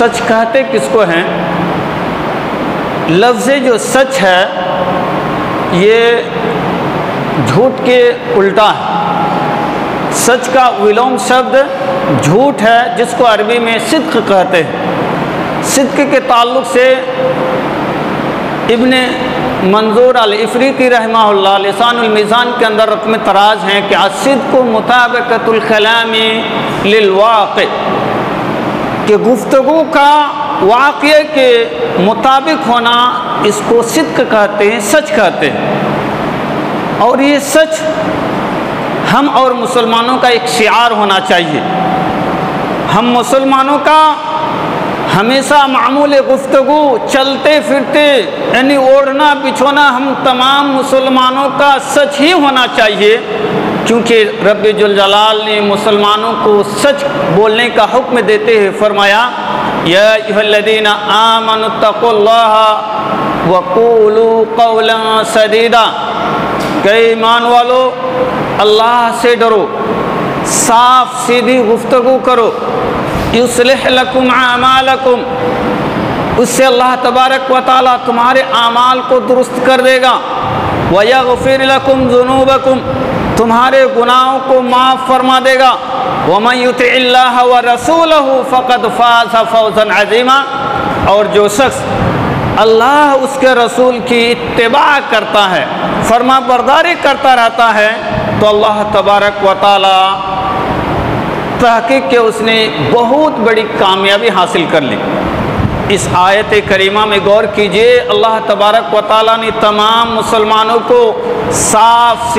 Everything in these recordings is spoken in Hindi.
सच कहते किसको हैं? लफ्ज़ जो सच है ये झूठ के उल्टा है। सच का विलोम शब्द झूठ है, जिसको अरबी में सिद्क़ कहते हैं। सिद्क़ के ताल्लुक़ से इब्ने मंजूर अल-इफ़रीक़ी रहमहुल्लाह लिसानुल मीज़ान के अंदर रक़म तराज हैं कि अस्सिद्क़ु मुताबिक़तुल कलामी लिल वाक़ि, कि गुफ्तगू का वाक़े के मुताबिक होना, इसको सिद्क़ कहते हैं, सच कहते हैं। और ये सच हम और मुसलमानों का एक शिआर होना चाहिए। हम मुसलमानों का हमेशा मामूल गुफ्तगू, चलते फिरते यानी ओढ़ना बिछोना, हम तमाम मुसलमानों का सच ही होना चाहिए, क्योंकि रब्बे जुल जलाल ने मुसलमानों को सच बोलने का हुक्म देते हुए फरमाया, या अय्युहल्लज़ीना आमनुत्तक़ुल्लाह व क़ूलू क़ौलन सदीदा, कि ईमान वालो अल्लाह से डरो, साफ सीधी गुफ्तगू करो। युस्लिह लकुम आमालकुम, उससे अल्लाह तबारक व तआला तुम्हारे आमाल को दुरुस्त कर देगा। व यग़फ़िर लकुम ज़ुनूबकुम, तुम्हारे गुनाहों को माफ़ फरमा देगा। व मन युतिइल्लाह व रसूलहु फ़क़द फ़ाज़ फ़ौज़न अज़ीमा, और जो शख्स अल्लाह उसके रसूल की इत्तिबा करता है, फरमा बरदारी करता रहता है, तो अल्लाह तबारक व तआला तहक़ीक़ के उसने बहुत बड़ी कामयाबी हासिल कर ली। इस आयत करीमा में गौर कीजिए, अल्लाह तबारक व तआला ने तमाम मुसलमानों को साफ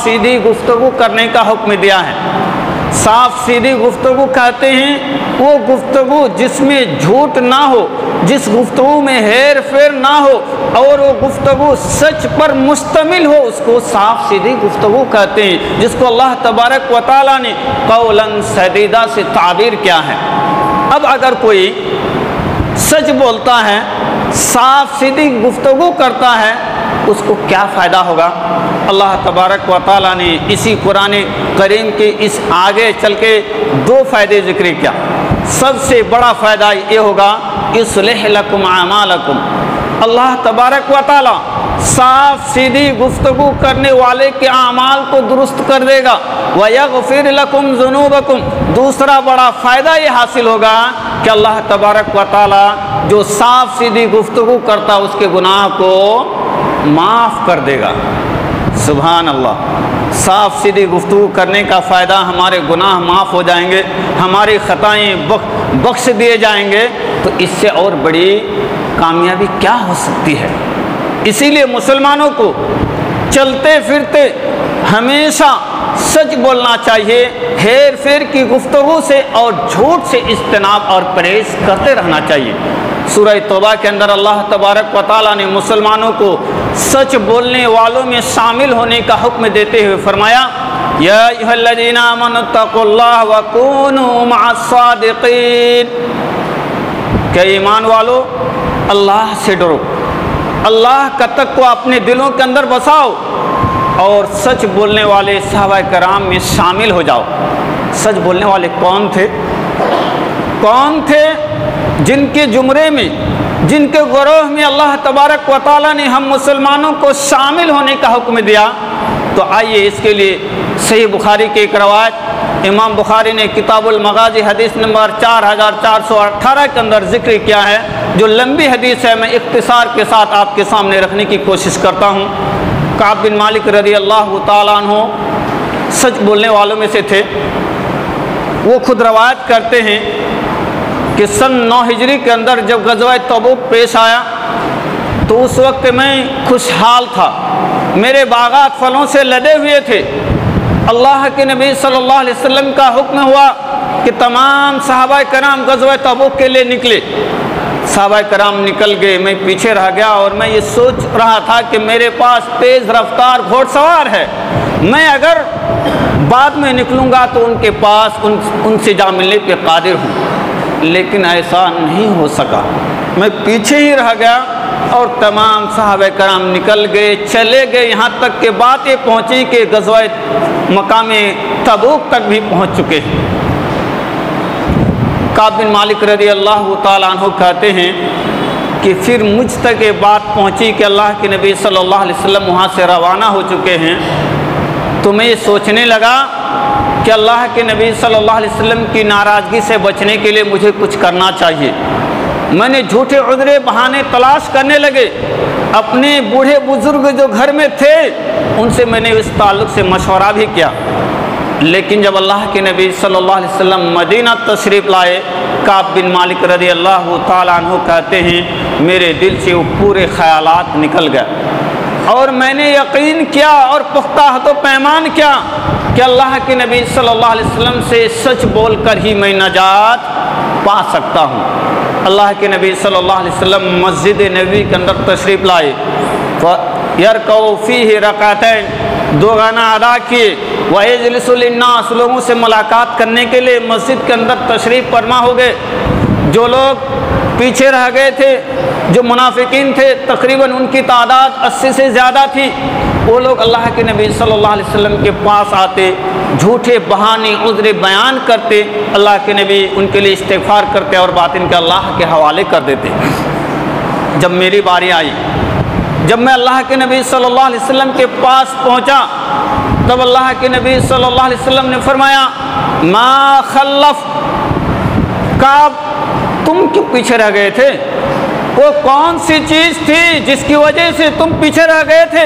सीधी गुफ्तगू करने का हुक्म दिया है। साफ सीधी गुफ्तगू कहते हैं वो गुफ्तगू जिसमें झूठ ना हो, जिस गुफ्तगू में हेर फेर ना हो, और वो गुफ्तगू सच पर मुश्तमिल हो, उसको साफ सीधी गुफ्तगू कहते हैं, जिसको अल्लाह तबारक व तआला ने कौलन सदीदा से ताबीर किया है। अब अगर कोई सच बोलता है, साफ सीधी गुफ्तगू करता है, उसको क्या फ़ायदा होगा? अल्लाह तबारक व तआला ने इसी कुरान करीम के इस आगे चल के दो फ़ायदे ज़िक्र किया। सबसे बड़ा फ़ायदा ये होगा, युस्लिह लकुम आमालकुम, अल्लाह तबारक व तआला साफ सीधी गुफ्तगू करने वाले के आमाल को दुरुस्त कर देगा। व यग़फ़िर लकुम ज़ुनूबकुम, दूसरा बड़ा फ़ायदा ये हासिल होगा कि अल्लाह तबारक व तआला जो साफ सीधी गुफ्तगू करता उसके गुनाह को माफ़ कर देगा। सुभान अल्लाह। साफ सीधी गुफ्तगू करने का फ़ायदा, हमारे गुनाह माफ़ हो जाएंगे, हमारी ख़ताएँ बख्श दिए जाएंगे, तो इससे और बड़ी कामयाबी क्या हो सकती है? इसीलिए मुसलमानों को चलते फिरते हमेशा सच बोलना चाहिए, हेर फेर की गुफ्तगू से और झूठ से इज्तनाब और परहेज़ करते रहना चाहिए। सूरह तौबा के अंदर अल्लाह तबारक व तआला ने मुसलमानों को सच बोलने वालों में शामिल होने का हुक्म देते हुए फरमाया, या अय्युहल्लज़ीना आमनुत्तक़ुल्लाह व कूनू मअस्सादिक़ीन, कि ईमान वालो अल्लाह से डरो, अल्लाह का तक़वा अपने दिलों के अंदर बसाओ और सच बोलने वाले सहाबा कराम में शामिल हो जाओ। सच बोलने वाले कौन थे? कौन थे जिनके जुमरे में, जिनके गिरोह में अल्लाह तबारक व तआला ने हम मुसलमानों को शामिल होने का हुक्म दिया? तो आइए इसके लिए सही बुखारी की एक रवायत इमाम बुखारी ने किताबुल मगाज़ी हदीस नंबर 4418 के अंदर जिक्र किया है, जो लंबी हदीस है, मैं इख्तिसार के साथ आपके सामने रखने की कोशिश करता हूँ। काब बिन मालिक रज़ी अल्लाह तआला अन्हु सच बोलने वालों में से थे। वो खुद रवायत करते हैं कि सन 9 हिजरी के अंदर जब ग़ज़वा तबूक पेश आया तो उस वक्त मैं खुशहाल था, मेरे बागात फलों से लदे हुए थे। अल्लाह के नबी सल्लल्लाहु अलैहि वसल्लम का हुक्म हुआ कि तमाम सहाबा कराम ग़ज़वा तबूक के लिए निकले। सहाबा कराम निकल गए, मैं पीछे रह गया और मैं ये सोच रहा था कि मेरे पास तेज़ रफ्तार घोड़सवार है, मैं अगर बाद में निकलूँगा तो उनके पास उनसे जा मिलने पे कादिर हूँ, लेकिन ऐसा नहीं हो सका। मैं पीछे ही रह गया और तमाम सहाबा कराम निकल गए, चले गए, यहाँ तक के बातें पहुँची कि ग़ज़वा मकाम तबूक तक भी पहुँच चुके हैं। काब बिन मालिक रज़ी अल्लाह ताला अन्हु कहते हैं कि फिर मुझ तक ये बात पहुंची कि अल्लाह के नबी सल्लल्लाहु अलैहि वसल्लम वहाँ से रवाना हो चुके हैं। तो मैं ये सोचने लगा कि अल्लाह के नबी सल्लल्लाहु अलैहि वसल्लम की नाराज़गी से बचने के लिए मुझे कुछ करना चाहिए। मैंने झूठे उज़रे बहाने तलाश करने लगे। अपने बूढ़े बुज़ुर्ग जो घर में थे उनसे मैंने इस ताल्लुक़ से मशवरा भी किया। लेकिन जब अल्लाह के नबी सल्लल्लाहु अलैहि वसल्लम मदीना तशरीफ़ लाए, काब बिन मालिक रज़ी अल्लाह ताला अन्हु कहते हैं मेरे दिल से वो पूरे ख़यालात निकल गए और मैंने यकीन किया और पुख्ता हद पैमान किया कि अल्लाह के नबी सल्लल्लाहु अलैहि वसल्लम से सच बोलकर ही मैं नजात पा सकता हूँ। अल्लाह के नबी सल्लल्लाहु अलैहि वसल्लम मस्जिद नबी के अंदर तशरीफ़ लाए, यरकऊ फ़ीहि रकातैन, 2 गाना अदा किए, वयजलिसु लिन्नास, लोगों से मुलाकात करने के लिए मस्जिद के अंदर तशरीफ़ फरमा हो गए। जो लोग पीछे रह गए थे, जो मुनाफिकीन थे, तकरीबन उनकी तादाद 80 से ज़्यादा थी, वो लोग अल्लाह के नबी सल्लल्लाहु अलैहि वसल्लम के पास आते, झूठे बहाने उज़्र बयान करते, अल्लाह के नबी उनके लिए इस्तिग़फ़ार करते और बात इनके अल्लाह के हवाले कर देते। जब मेरी बारी आई, जब मैं अल्लाह के नबी सल्लल्लाहु अलैहि वसल्लम के पास पहुँचा, तब अल्लाह के नबी सल्लल्लाहु अलैहि वसल्लम ने फरमाया मा खल्लफ, काब तुम क्यों पीछे रह गए थे? वो कौन सी चीज़ थी जिसकी वजह से तुम पीछे रह गए थे?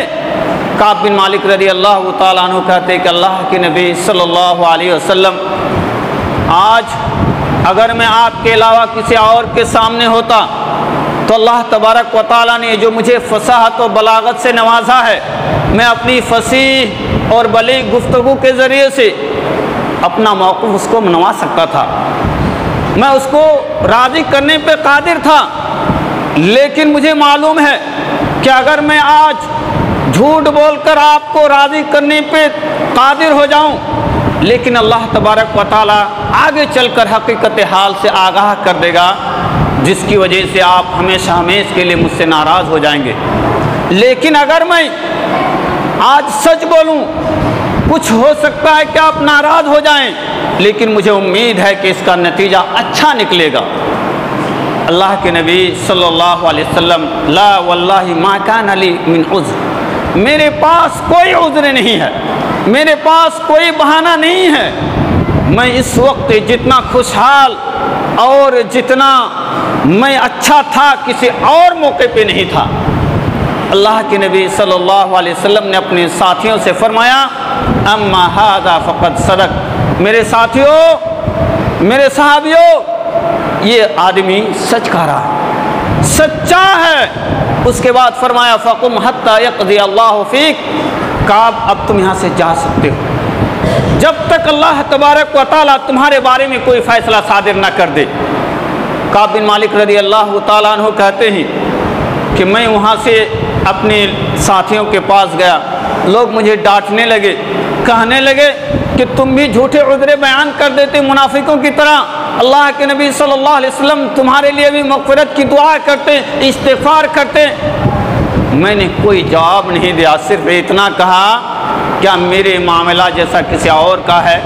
काब बिन मालिक रज़ी अल्लाह ताला अन्हु कहते कि अल्लाह के नबी सल्लल्लाहु अलैहि वसल्लम, आज अगर मैं आपके अलावा किसी और के सामने होता तो अल्लाह तबारक व तआला ने जो मुझे फसाहत और बलागत से नवाजा है, मैं अपनी फसीह और बलीग गुफ्तगू के ज़रिए से अपना मौक़िफ़ उसको मनवा सकता था, मैं उसको राज़ी करने पे कादिर था। लेकिन मुझे मालूम है कि अगर मैं आज झूठ बोलकर आपको राज़ी करने पे कादिर हो जाऊं, लेकिन अल्लाह तबारक व तआला आगे चलकर हकीकत हाल से आगाह कर देगा, जिसकी वजह से आप हमेशा हमेशा के लिए मुझसे नाराज़ हो जाएंगे। लेकिन अगर मैं आज सच बोलूं, कुछ हो सकता है कि आप नाराज़ हो जाएं, लेकिन मुझे उम्मीद है कि इसका नतीजा अच्छा निकलेगा। अल्लाह के नबी सल्लल्लाहु अलैहि वसल्लम, ला वल्लाहि मा कान ली मिन उज़्र, मेरे पास कोई उज़्र नहीं है, मेरे पास कोई बहाना नहीं है। मैं इस वक्त जितना खुशहाल और जितना मैं अच्छा था, किसी और मौके पे नहीं था। अल्लाह के नबी सल्लल्लाहु अलैहि वसल्लम ने अपने साथियों से फरमाया अम्मा हादा फ़क़द सदक, मेरे साथियों, मेरे सहाबियों, ये आदमी सच कह रहा है, सच्चा है। उसके बाद फरमाया फ़कुम हत्ता यक़ज़ी अल्लाहु फ़ीक, काब अब तुम यहाँ से जा सकते हो जब तक अल्लाह तबारक व तआला तुम्हारे बारे में कोई फ़ैसला सादिर न कर दे। काब बिन मालिक रज़ी अल्लाह ताला अन्हु कहते हैं कि मैं वहाँ से अपने साथियों के पास गया, लोग मुझे डांटने लगे, कहने लगे कि तुम भी झूठे उज़्र बयान कर देते मुनाफिकों की तरह। अल्लाह के नबी सल्लल्लाहु अलैहि वसल्लम तुम्हारे लिए भी मग़फ़िरत की दुआ करते, इस्तिग़फ़ार करते। मैंने कोई जवाब नहीं दिया, सिर्फ इतना कहा क्या मेरे मामला जैसा किसी और का है?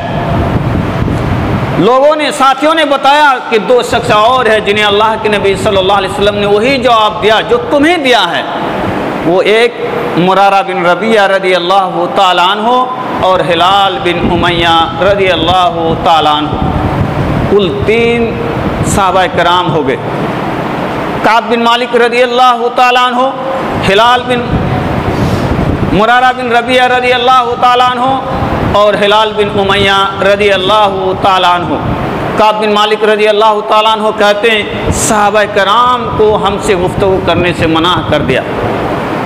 लोगों ने, साथियों ने बताया कि 2 शख्स और है जिन्हें अल्लाह के नबी सल्लल्लाहु अलैहि वसल्लम ने वही जवाब दिया जो तुम्हें दिया है। वो एक मुरारा बिन रबिया रज़ी अल्लाह ताला अन्हु और हिलाल बिन उमैया रज़ी अल्लाह ताला अन्हु, कुल 3 सहाबा कराम हो गए। काब बिन मालिक रज़ी अल्लाह ताला अन्हु, हिलाल बिन मुरारा बिन रबिया रज़ी अल्लाह ताला अन्हु और हिलाल बिन उमैया रज़ी अल्लाह ताला अन्हु। काब बिन मालिक रज़ी अल्लाह ताला अन्हु कहते हैं सहाबा कराम को हमसे गुफ्तगू करने से मना कर दिया।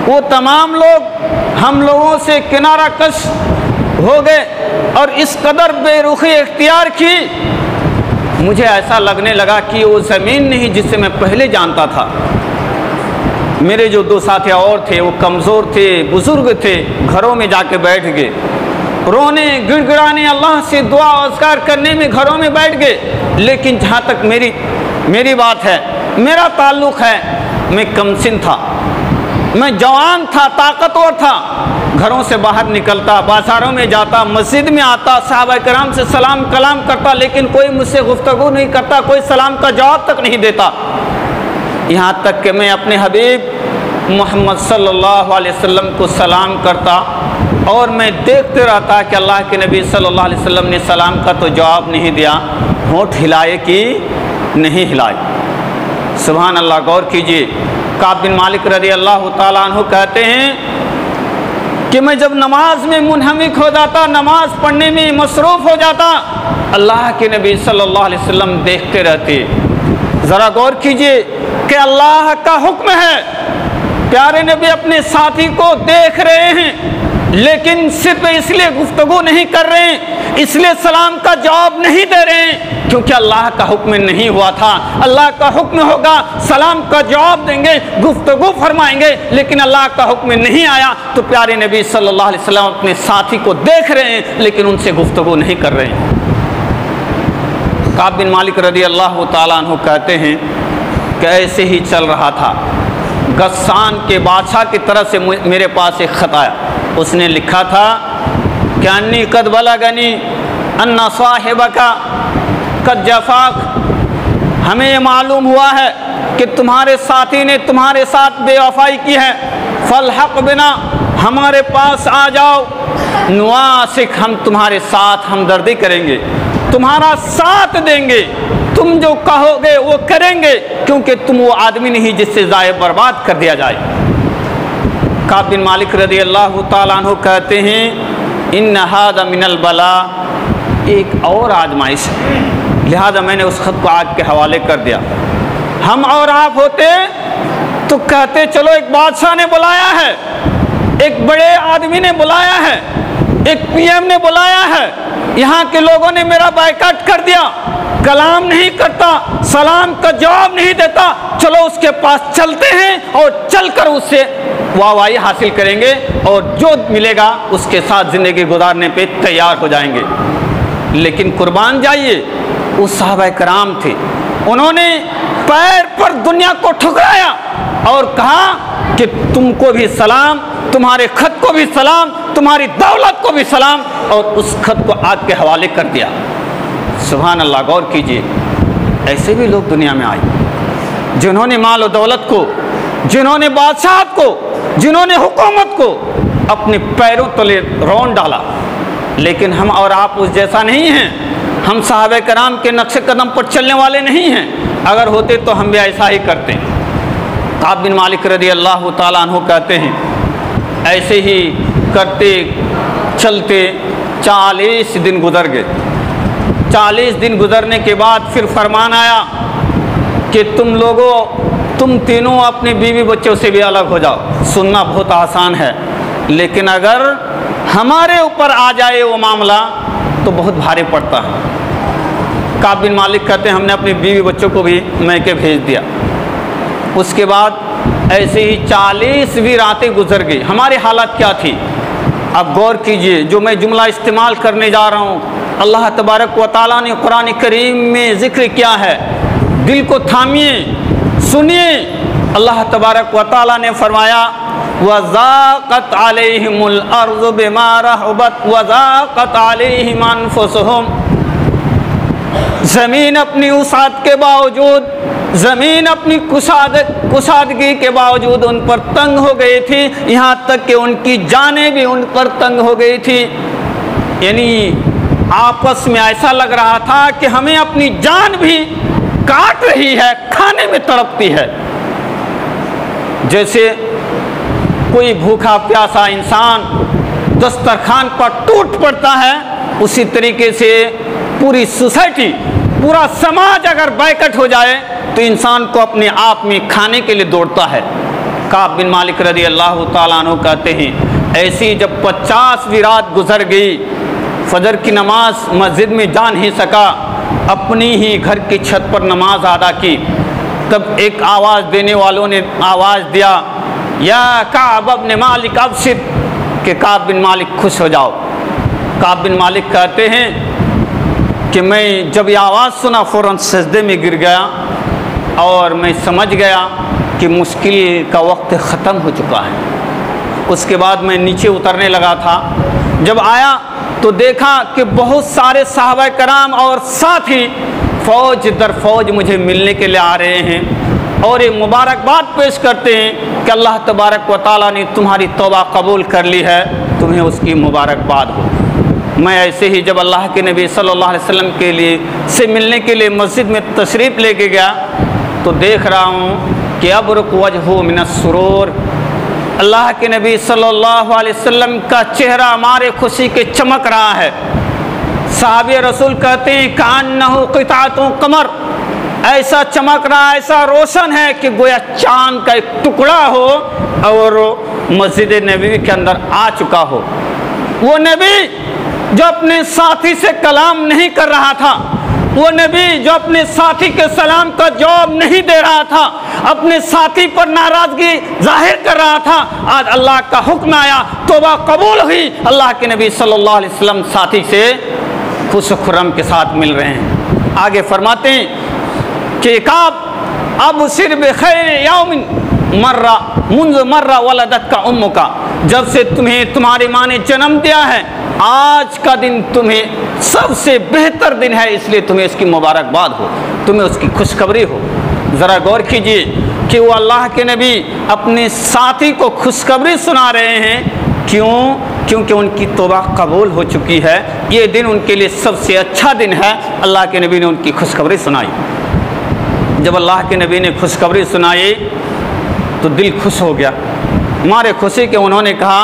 वो तमाम लोग हम लोगों से किनारा कश हो गए और इस कदर बेरुखी इख्तियार की, मुझे ऐसा लगने लगा कि वो ज़मीन नहीं जिससे मैं पहले जानता था। मेरे जो 2 साथी और थे वो कमज़ोर थे, बुज़ुर्ग थे, घरों में जाके बैठ गए, रोने गिड़गिड़ाने, अल्लाह से दुआ अस्कार करने में घरों में बैठ गए। लेकिन जहाँ तक मेरी बात है, मेरा ताल्लुक़ है, मैं कमसिन था, मैं जवान था, ताकतवर था, घरों से बाहर निकलता, बाजारों में जाता, मस्जिद में आता, सहाबा किराम से सलाम कलाम करता, लेकिन कोई मुझसे गुफ्तगू नहीं करता, कोई सलाम का जवाब तक नहीं देता। यहाँ तक कि मैं अपने हबीब मोहम्मद सल्लल्लाहु अलैहि वसल्लम को सलाम करता और मैं देखते रहता कि अल्लाह के नबी सल्लल्लाहु अलैहि वसल्लम ने सलाम का तो जवाब नहीं दिया, होंठ हिलाए कि नहीं हिलाए। सुभान अल्लाह, गौर कीजिए। काब बिन मालिक रज़ी अल्लाह ताला अन्हु कहते हैं कि मैं जब नमाज में मुनहमिक हो जाता, नमाज पढ़ने में मसरूफ़ हो जाता, अल्लाह के नबी सल्लल्लाहु अलैहि वसल्लम देखते रहते। ज़रा गौर कीजिए कि अल्लाह का हुक्म है, प्यारे नबी अपने साथी को देख रहे हैं, लेकिन सिर्फ इसलिए गुफ्तगू नहीं कर रहे हैं, इसलिए सलाम का जवाब नहीं दे रहे हैं क्योंकि अल्लाह का हुक्म नहीं हुआ था। अल्लाह का हुक्म होगा, सलाम का जवाब देंगे, गुफ्तगू फरमाएंगे, लेकिन अल्लाह का हुक्म नहीं आया तो प्यारे नबी सल्लल्लाहु अलैहि वसल्लम अपने साथी को देख रहे हैं लेकिन उनसे गुफ्तगू नहीं कर रहे हैं। काब बिन मालिक रज़ी अल्लाह ताला अन्हु कहते हैं कि ऐसे ही चल रहा था, गस्सान के बादशाह की तरफ से मेरे पास एक ख़त आया। उसने लिखा था कि अन्नी कद बलगनी अन्ना साहिबका कद जफाक, हमें ये मालूम हुआ है कि तुम्हारे साथी ने तुम्हारे साथ बेवफाई की है, फलहक बिना, हमारे पास आ जाओ, नुआसिक, हम तुम्हारे साथ हमदर्दी करेंगे, तुम्हारा साथ देंगे, तुम जो कहोगे वो करेंगे, क्योंकि तुम वो आदमी नहीं जिससे ज़ाय बर्बाद कर दिया जाए। काब बिन मालिक रज़ी अल्लाह ताला अन्हु कहते हैं इन्न हाज़ा मिनल बला, एक और आजमाइश है, लिहाजा मैंने उस ख़त को आग के हवाले कर दिया। हम और आप होते तो कहते चलो एक बादशाह ने बुलाया है, एक बड़े आदमी ने बुलाया है, एक पीएम ने बुलाया है, यहाँ के लोगों ने मेरा बायकाट कर दिया, कलाम नहीं करता, सलाम का जवाब नहीं देता, चलो उसके पास चलते हैं और चलकर उससे वाहवाही हासिल करेंगे और जो मिलेगा उसके साथ ज़िंदगी गुजारने पे तैयार हो जाएंगे। लेकिन कुर्बान जाइए, उस सहाबा कराम थे, उन्होंने पैर पर दुनिया को ठुकराया और कहा कि तुमको भी सलाम, तुम्हारे खत को भी सलाम, तुम्हारी दौलत को भी सलाम, और उस खत को आग के हवाले कर दिया। सुभान अल्लाह, गौर कीजिए, ऐसे भी लोग दुनिया में आए जिन्होंने माल और दौलत को, जिन्होंने बादशाहत को, जिन्होंने हुकूमत को अपने पैरों तले रौंद डाला। लेकिन हम और आप उस जैसा नहीं हैं, हम साहबे कराम के नक्शे कदम पर चलने वाले नहीं हैं। अगर होते तो हम भी ऐसा ही करते। काब बिन मालिक रज़ी अल्लाह ताला अन्हु कहते हैं ऐसे ही करते चलते 40 दिन गुजर गए। 40 दिन गुजरने के बाद फिर फरमान आया कि तुम लोगों, तुम तीनों अपने बीवी बच्चों से भी अलग हो जाओ। सुनना बहुत आसान है, लेकिन अगर हमारे ऊपर आ जाए वो मामला तो बहुत भारी पड़ता है। काब बिन मालिक कहते हैं हमने अपनी बीवी बच्चों को भी मैके भेज दिया। उसके बाद ऐसे ही 40वीं रातें गुजर गई। हमारी हालत क्या थी? अब गौर कीजिए, जो मैं जुमला इस्तेमाल करने जा रहा हूँ अल्लाह तबारक व तआला ने कुरान करीम में ज़िक्र किया है। दिल को थामिए, सुनिए। अल्लाह तबारक व तआला ने फरमाया वज़ाक़त अलैहिमुल अर्ज़ु बिमा रहबत वज़ाक़त अलैहिम अनफुसुहुम। ज़मीन अपनी वसाअत के बावजूद, ज़मीन अपनी कुशादगी के बावजूद उन पर तंग हो गई थी, यहाँ तक कि उनकी जानें भी उन पर तंग हो गई थी। यानी आपस में ऐसा लग रहा था कि हमें अपनी जान भी काट रही है, खाने में तड़पती है। जैसे कोई भूखा प्यासा इंसान दस्तरखान पर टूट पड़ता है, उसी तरीके से पूरी सोसाइटी, पूरा समाज अगर बैकट हो जाए तो इंसान को अपने आप में खाने के लिए दौड़ता है। काब बिन मालिक रज़ी अल्लाह ताला अन्हु कहते हैं ऐसी जब 50वीं रात गुजर गई, फजर की नमाज मस्जिद में जा नहीं सका, अपनी ही घर की छत पर नमाज अदा की, तब एक आवाज़ देने वालों ने आवाज़ दिया या काब बिन मालिक अबशिर, कि काब बिन मालिक खुश हो जाओ। काब बिन मालिक कहते हैं कि मैं जब ये आवाज़ सुना फ़ौरन सजदे में गिर गया और मैं समझ गया कि मुश्किल का वक्त ख़त्म हो चुका है। उसके बाद मैं नीचे उतरने लगा था। जब आया तो देखा कि बहुत सारे सहाबा कराम और साथी फ़ौज दर फ़ौज मुझे मिलने के लिए आ रहे हैं और ये मुबारकबाद पेश करते हैं कि अल्लाह तबारक व तआला ने तुम्हारी तौबा कबूल कर ली है, तुम्हें उसकी मुबारकबाद हो। मैं ऐसे ही जब अल्लाह के नबी सल्लल्लाहु अलैहि वसल्लम के लिए से मिलने के लिए मस्जिद में तशरीफ़ लेके गया तो देख रहा हूँ कि अबरुक वजहु मिनस सुरूर, अल्लाह के नबी सल्लल्लाहु अलैहि वसल्लम का चेहरा हमारे खुशी के चमक रहा है। साहबे रसूल कहते हैं कान्नहु क़ितातुन क़मर, ऐसा चमक रहा, ऐसा रोशन है कि गोया चांद का एक टुकड़ा हो और मस्जिद नबी के अंदर आ चुका हो। वो नबी जो अपने साथी से कलाम नहीं कर रहा था, वो नबी जो अपने साथी के सलाम का जवाब नहीं दे रहा था, अपने साथी पर नाराजगी जाहिर कर रहा था, आज अल्लाह का हुक्म आया, तौबा कबूल हुई, अल्लाह के नबी सल्लल्लाहु अलैहि वसल्लम साथी से खुश खुर्रम के साथ मिल रहे हैं। आगे फरमाते हैं कि काब अब सिर बखैर यौमिन मर्रा मुंज़ मर्रा वलदत का उम्मु का, जब से तुम्हें तुम्हारी माँ ने जन्म दिया है आज का दिन तुम्हें सबसे बेहतर दिन है, इसलिए तुम्हें इसकी मुबारकबाद हो, तुम्हें उसकी खुशखबरी हो। ज़रा गौर कीजिए कि वो अल्लाह के नबी अपने साथी को खुशखबरी सुना रहे हैं। क्यों? क्योंकि उनकी तौबा कबूल हो चुकी है। ये दिन उनके लिए सबसे अच्छा दिन है। अल्लाह के नबी ने उनकी खुशखबरी सुनाई। जब अल्लाह के नबी ने खुशखबरी सुनाई तो दिल खुश हो गया। हमारे खुशी के उन्होंने कहा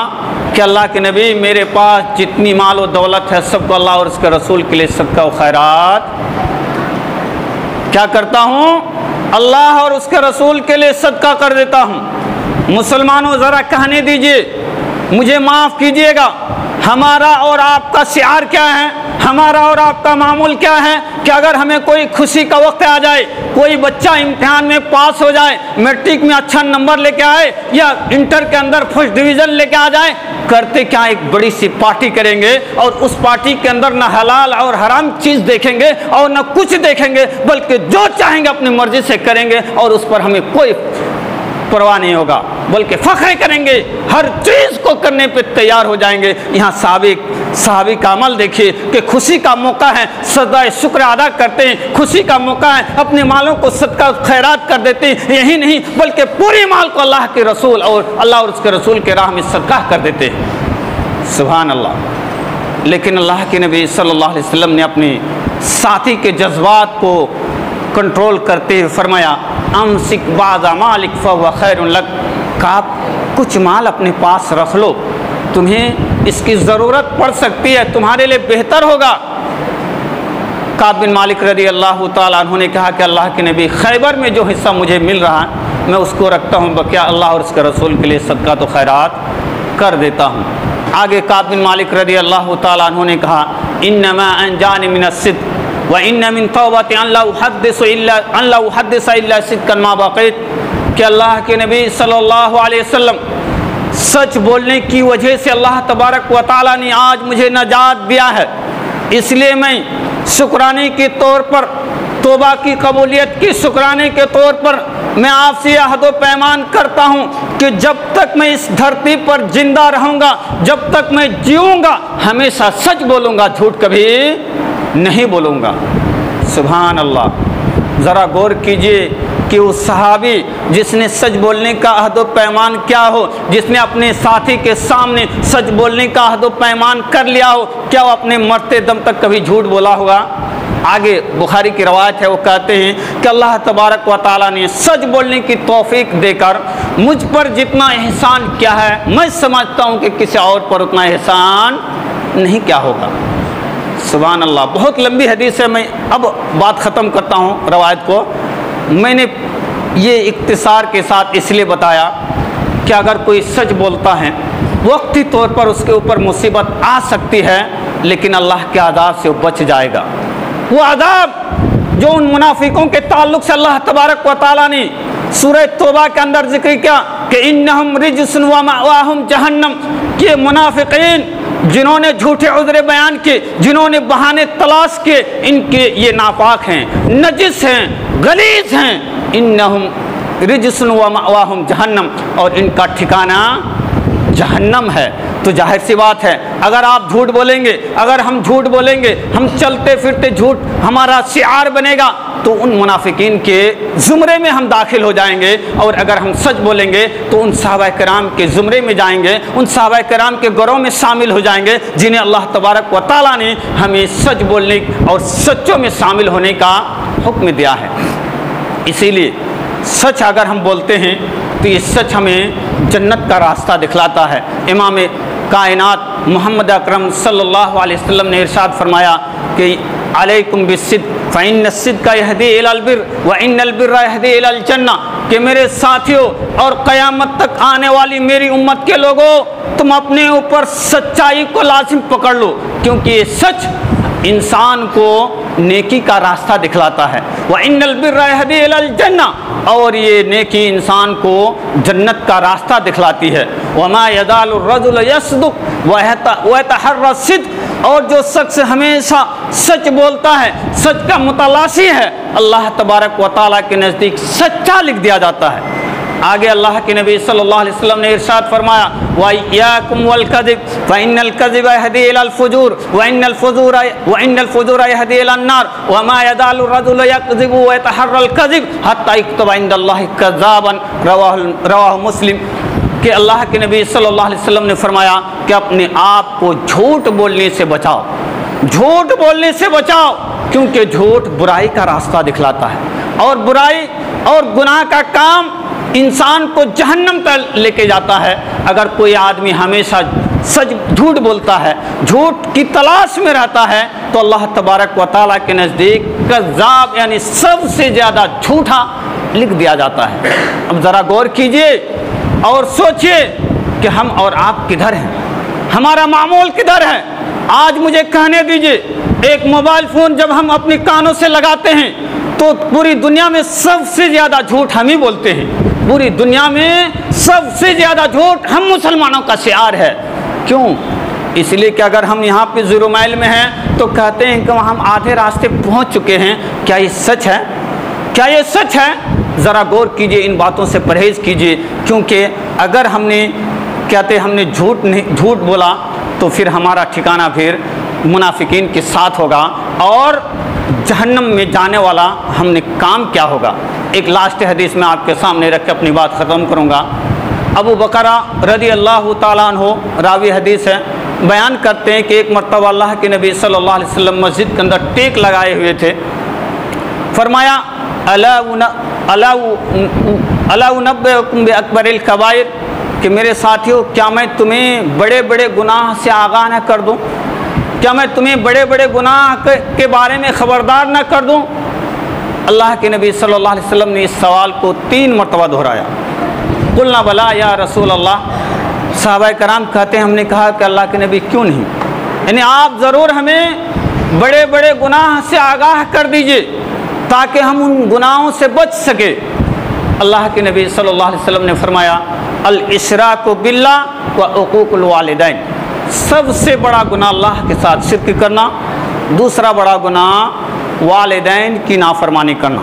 कि अल्लाह के नबी मेरे पास जितनी माल और दौलत है सबको अल्लाह और उसके रसूल के लिए सदका व खैरात क्या करता हूँ, अल्लाह और उसके रसूल के लिए सदका कर देता हूँ। मुसलमानों ज़रा कहने दीजिए, मुझे माफ़ कीजिएगा, हमारा और आपका शिआर क्या है, हमारा और आपका मामूल क्या है कि अगर हमें कोई खुशी का वक्त आ जाए, कोई बच्चा इम्तिहान में पास हो जाए, मैट्रिक में अच्छा नंबर लेके आए या इंटर के अंदर फर्स्ट डिवीज़न लेके आ जाए, करते क्या एक बड़ी सी पार्टी करेंगे और उस पार्टी के अंदर न हलाल और हराम चीज़ देखेंगे और न कुछ देखेंगे, बल्कि जो चाहेंगे अपनी मर्जी से करेंगे और उस पर हमें कोई परवाह नहीं होगा, बल्कि फ़ख्र करेंगे, हर चीज़ को करने पे तैयार हो जाएंगे। यहाँ साहबी का अमल देखिए कि खुशी का मौका है, सदा शुक्र अदा करते हैं, खुशी का मौका है, अपने मालों को सदका खैरात कर देते हैं। यही नहीं बल्कि पूरे माल को अल्लाह के रसूल और अल्लाह और उसके रसूल के राह में सदका कर देते हैं। सुभान अल्लाह। लेकिन अल्लाह के नबी सल्लल्लाहु अलैहि वसल्लम ने अपने साथी के जज्बात को कंट्रोल करते हुए फरमाया अमसिक बाज़ा मालिक फहुव खैरुन लक, काब कुछ माल अपने पास रख लो, तुम्हें इसकी ज़रूरत पड़ सकती है, तुम्हारे लिए बेहतर होगा। काब बिन मालिक रज़ी अल्लाह ताला अन्हु ने कहा कि अल्लाह के नबी, खैबर में जो हिस्सा मुझे मिल रहा है मैं उसको रखता हूँ, बकिया अल्लाह और उसके रसूल के लिए सदका तो खैरात कर देता हूँ। आगे काब बिन मालिक रज़ी अल्लाह ताला अन्हु ने कहा इन्नमा अंजानी मिनस सिद्क़ व इन्न मिन तौबति अन ला उहद्दिसु इल्ला सिद्क़न मा बक़ीत, कि अल्लाह के नबी सल्लल्लाहु अलैहि वसल्लम सच बोलने की वजह से अल्लाह तबारक व तआला ने आज मुझे नजात दिया है, इसलिए मैं शुक्राने के तौर पर, तौबा की कबूलियत की शुक्राने के तौर पर मैं आपसे अहद व पैमान करता हूँ कि जब तक मैं इस धरती पर जिंदा रहूँगा, जब तक मैं जीऊँगा, हमेशा सच बोलूँगा, झूठ कभी नहीं बोलूँगा। सुभान अल्लाह। ज़रा गौर कीजिए कि उस सहाबी जिसने सच बोलने का अहद व पैमान क्या हो, जिसने अपने साथी के सामने सच बोलने का अहद व पैमान कर लिया हो, क्या वो अपने मरते दम तक कभी झूठ बोला होगा? आगे बुखारी की रवायत है, वो कहते हैं कि अल्लाह तबारक व तआला ने सच बोलने की तौफीक देकर मुझ पर जितना एहसान किया है, मैं समझता हूँ कि किसी और पर उतना एहसान नहीं क्या होगा। सुभान अल्लाह। बहुत लंबी हदीस है, मैं अब बात ख़त्म करता हूँ रवायत को। मैंने ये इख्तिसार के साथ इसलिए बताया कि अगर कोई सच बोलता है, वक्ती तौर पर उसके ऊपर मुसीबत आ सकती है, लेकिन अल्लाह के अज़ाब से वो बच जाएगा। वो अज़ाब जो उन मुनाफिकों के ताल्लुक़ से अल्लाह तबारक व तआला ने सूरह तौबा के अंदर जिक्र किया कि इन्नहुम रिजसुन व मअवाहुम जहन्नम, कि मुनाफिकीन जिन्होंने झूठे उज़्र बयान किए, जिन्होंने बहाने तलाश किए, इनके ये नापाक हैं, नजिस हैं, गलीज़ हैं। इन्नहुम रिजसुन व मअवाहुम जहन्नम, और इनका ठिकाना जहन्नम है। तो जाहिर सी बात है, अगर आप झूठ बोलेंगे, अगर हम झूठ बोलेंगे, हम चलते फिरते झूठ हमारा शिआर बनेगा, तो उन मुनाफिकीन के ज़ुमरे में हम दाखिल हो जाएंगे। और अगर हम सच बोलेंगे तो उन सहाबा कराम के ज़ुमरे में जाएंगे, उन सहाबा कराम के गिरोह में शामिल हो जाएंगे, जिन्हें अल्लाह तबारक व तआला ने हमें सच बोलने और सच्चों में शामिल होने का हुक्म दिया है। इसीलिए सच अगर हम बोलते हैं तो ये सच हमें जन्नत का रास्ता दिखलाता है। इमाम कायनात मोहम्मद अकरम सल्लल्लाहु अलैहि वसल्लम ने इरशाद फरमाया कि अलैकुम बिस्सिद्क़ फ़इन्नस्सिद्क़ यहदी इलल बिर्र व इन्नल बिर्रा यहदी इलल जन्ना, कि मेरे साथियों और क़यामत तक आने वाली मेरी उम्मत के लोगों, तुम अपने ऊपर सच्चाई को लाजिम पकड़ लो, क्योंकि ये सच इंसान को नेकी का रास्ता दिखलाता है। व इन्नल बिर्रा यहदी इलल जन्ना, और ये नेकी इंसान को जन्नत का रास्ता दिखलाती है। वमा यज़ालु रजुल यस्दुक़ व यतहर्रा सिद्क़, और जो शख्स हमेशा सच बोलता है, सच का मुतलाशी है, अल्लाह तबारक व तआला के नज़दीक सच्चा लिख दिया जाता है। आगे अल्लाह के नबी सल्लल्लाहु अलैहि वसल्लम ने इरशाद फरमाया व इय्याकुम वल कज़िब फ़इन्नल कज़िब यहदी इलल फ़ुजूर व इन्नल फ़ुजूर यहदी इलन नार व मा यज़ालु रजुलु यकज़िबु व यतहर्रल कज़िब हत्ता युक्तबा इंदल्लाहि कज़्ज़ाबन, रवाहु मुस्लिम। कि अल्लाह के नबी सल्लल्लाहु अलैहि वसल्लम ने फरमाया कि अपने आप को झूठ बोलने से बचाओ, झूठ बोलने से बचाओ, क्योंकि झूठ बुराई का रास्ता दिखलाता है, और बुराई और गुनाह का काम इंसान को जहन्नम तक लेके जाता है। अगर कोई आदमी हमेशा सच झूठ बोलता है, झूठ की तलाश में रहता है, तो अल्लाह तबारक व तआला के नज़दीक कज़्ज़ाब यानी सबसे ज़्यादा झूठा लिख दिया जाता है। अब ज़रा गौर कीजिए और सोचिए कि हम और आप किधर हैं, हमारा मामूल किधर है। आज मुझे कहने दीजिए, एक मोबाइल फ़ोन जब हम अपने कानों से लगाते हैं तो पूरी दुनिया में सबसे ज़्यादा झूठ हम ही बोलते हैं। पूरी दुनिया में सबसे ज़्यादा झूठ हम मुसलमानों का शिआर है। क्यों? इसलिए कि अगर हम यहाँ पे 0 माइल में हैं तो कहते हैं कि हम आधे रास्ते पहुँच चुके हैं। क्या ये सच है? क्या ये सच है? ज़रा गौर कीजिए, इन बातों से परहेज़ कीजिए, क्योंकि अगर हमने झूठ बोला तो फिर हमारा ठिकाना फिर मुनाफिकीन के साथ होगा, और जहन्नम में जाने वाला हमने काम क्या होगा। एक लास्ट हदीस में आपके सामने रख के अपनी बात ख़त्म करूँगा। अबू बकरा रज़ी अल्लाह तआला अन्हु रावी हदीस है, बयान करते हैं कि एक मरतबा अल्लाह के नबी सल्लल्लाहु अलैहि वसल्लम मस्जिद के अंदर टेक लगाए हुए थे। फरमाया अला उनब्बिउकुम बिअकबरिल कबाइर, कि मेरे साथियों क्या मैं तुम्हें बड़े बड़े गुनाह से आगाह न कर दूं? क्या मैं तुम्हें बड़े बड़े गुनाह के बारे में ख़बरदार न कर दूं? अल्लाह के नबी सल्लल्लाहु अलैहि वसल्लम ने इस सवाल को 3 मरतबा दोहराया। कुलना बला या रसूल अल्लाह, सहाबा कराम कहते हैं हमने कहा कि अल्लाह के नबी क्यों नहीं, यानी आप ज़रूर हमें बड़े बड़े गुनाह से आगाह कर दीजिए ताकि हम उन गुनाहों से बच सके। अल्लाह के नबी सल्लल्लाहु अलैहि वसल्लम ने फरमाया अल इशराकु बिल्लाह व उकूकुल वालिदैन, सबसे बड़ा गुनाह अल्लाह के साथ शिर्क करना, दूसरा बड़ा गुनाह वालिदैन की नाफरमानी करना।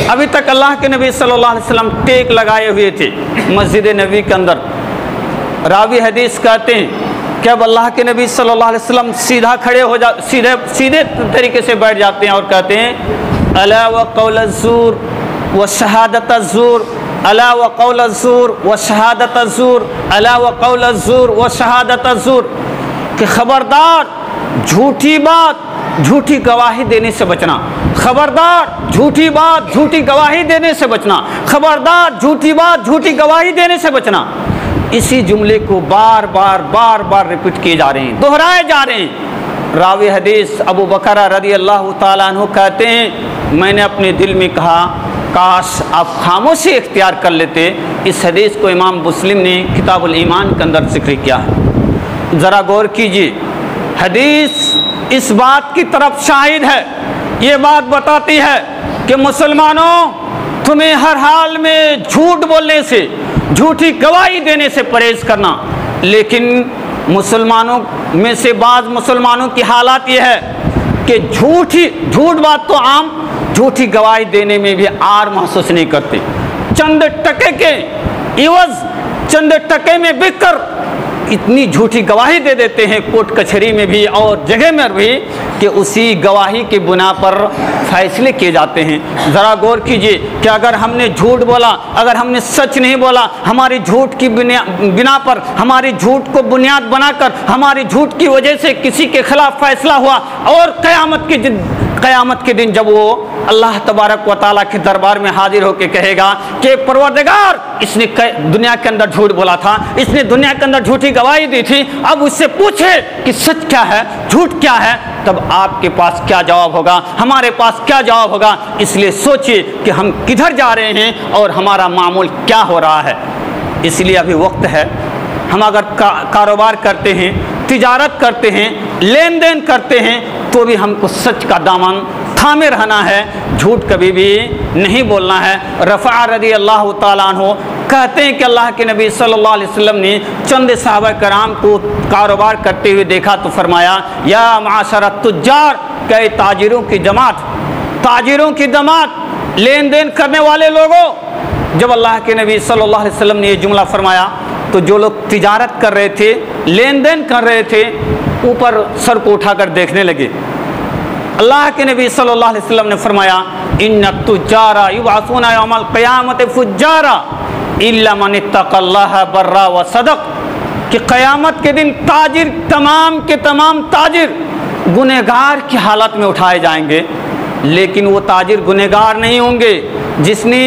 अभी तक अल्लाह के नबी सल्लल्लाहु अलैहि वसल्लम टेक लगाए हुए थे मस्जिद नबी के अंदर। रावी हदीस कहते हैं कि अब अल्लाह के नबी सल्लल्लाहु अलैहि वसल्लम सीधा खड़े हो सीधे तरीके से बैठ जाते हैं और कहते हैं अला व कौल ज़ूर व शहादत ज़ूर, अला व कौल ज़ूर व शहादत ज़ूर, अला व कौल ज़ूर व शहादत ज़ूर, कि खबरदार झूठी बात झूठी गवाही देने से बचना, खबरदार झूठी बात झूठी गवाही देने से बचना, खबरदार झूठी बात झूठी गवाही देने से बचना। इसी जुमले को बार बार रिपीट किए जा रहे हैं, दोहराए जा रहे हैं। रावी हदीस अबू बकरा रज़ी अल्लाह तआला अन्हु कहते हैं मैंने अपने दिल में कहा काश आप खामोशी इख्तियार कर लेते। इस हदीस को इमाम मुस्लिम ने किताबुल ईमान के अंदर जिक्र किया है। ज़रा गौर कीजिए, हदीस इस बात की तरफ शाहिद है, ये बात बताती है कि मुसलमानों तुम्हें हर हाल में झूठ बोलने से झूठी गवाही देने से परहेज़ करना। लेकिन मुसलमानों में से बाज़ मुसलमानों की हालात ये है कि झूठ बात तो आम झूठी गवाही देने में भी आर महसूस नहीं करते। चंद टके के इवज, चंद टके में बिककर इतनी झूठी गवाही दे देते हैं कोर्ट कचहरी में भी और जगह में भी कि उसी गवाही के बुना पर फैसले किए जाते हैं। ज़रा गौर कीजिए कि अगर हमने झूठ बोला, अगर हमने सच नहीं बोला, हमारी झूठ की बिना पर, हमारी झूठ को बुनियाद बनाकर, हमारी झूठ की वजह से किसी के खिलाफ फैसला हुआ और क़यामत के दिन जब वो अल्लाह तबारक व तआला के दरबार में हाजिर होकर कहेगा कि परवरदिगार, इसने दुनिया के अंदर झूठ बोला था, इसने दुनिया के अंदर झूठी गवाही दी थी, अब उससे पूछे कि सच क्या है, झूठ क्या है, तब आपके पास क्या जवाब होगा, हमारे पास क्या जवाब होगा। इसलिए सोचिए कि हम किधर जा रहे हैं और हमारा मामूल क्या हो रहा है। इसलिए अभी वक्त है, हम अगर कारोबार करते हैं, तिजारत करते हैं, लेन देन करते हैं, तो भी हमको सच का दामन थामे रहना है, झूठ कभी भी नहीं बोलना है। रफ़ा रज़ी अल्लाह ताला अन्हु कहते हैं कि अल्लाह के नबी सल्लल्लाहु अलैहि वसल्लम ने चंद सहाबा कराम को कारोबार करते हुए देखा तो फरमाया, या माशरत तुज्जार, कई ताजिरों की जमात, ताजिरों की जमात, लेन देन करने वाले लोगों। जब अल्लाह के नबी सल्लल्लाहु अलैहि वसल्लम ने ये जुमला फरमाया तो जो लोग तिजारत कर रहे थे, लेन देन कर रहे थे, ऊपर सर को उठाकर देखने लगे। अल्लाह के नबी सल्लल्लाहु अलैहि वसल्लम ने फरमाया, इन्ना तुज्जारा युबासूना यौमल क़यामत फुज्जारा इल्ला मन इत्तक़ल्लाह बर्रा व सदक़, कि क़यामत के दिन ताजिर, तमाम के तमाम ताजिर गुनहगार की हालत में उठाए जाएंगे, लेकिन वो ताजिर गुनहगार नहीं होंगे जिसने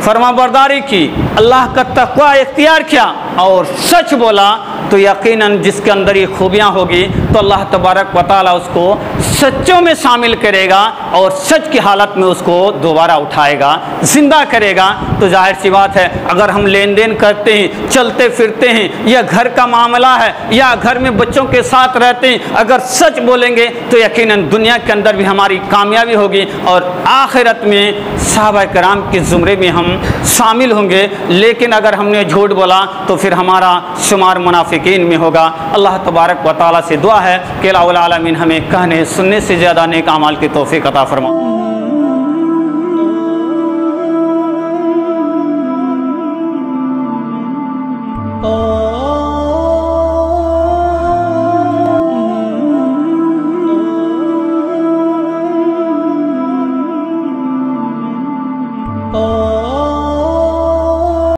फरमाबरदारी की, अल्लाह का तक़वा इख्तियार किया और सच बोला, तो यकीनन जिसके अंदर ये खूबियाँ होगी तो अल्लाह तबारक व तआला उसको सच्चों में शामिल करेगा और सच की हालत में उसको दोबारा उठाएगा, ज़िंदा करेगा। तो जाहिर सी बात है, अगर हम लेन देन करते हैं, चलते फिरते हैं, या घर का मामला है, या घर में बच्चों के साथ रहते हैं, अगर सच बोलेंगे तो यकीनन दुनिया के अंदर भी हमारी कामयाबी होगी और आखिरत में सहाबा कराम के ज़ुमरे में हम शामिल होंगे। लेकिन अगर हमने झूठ बोला तो फिर हमारा शुमार मुनाफिकीन में होगा। अल्लाह तबारक व तआला से दुआ है कि रब्बुल आलमीन हमें कहने सुनने से ज़्यादा नेक अमाल की तौफीक अता फरमा।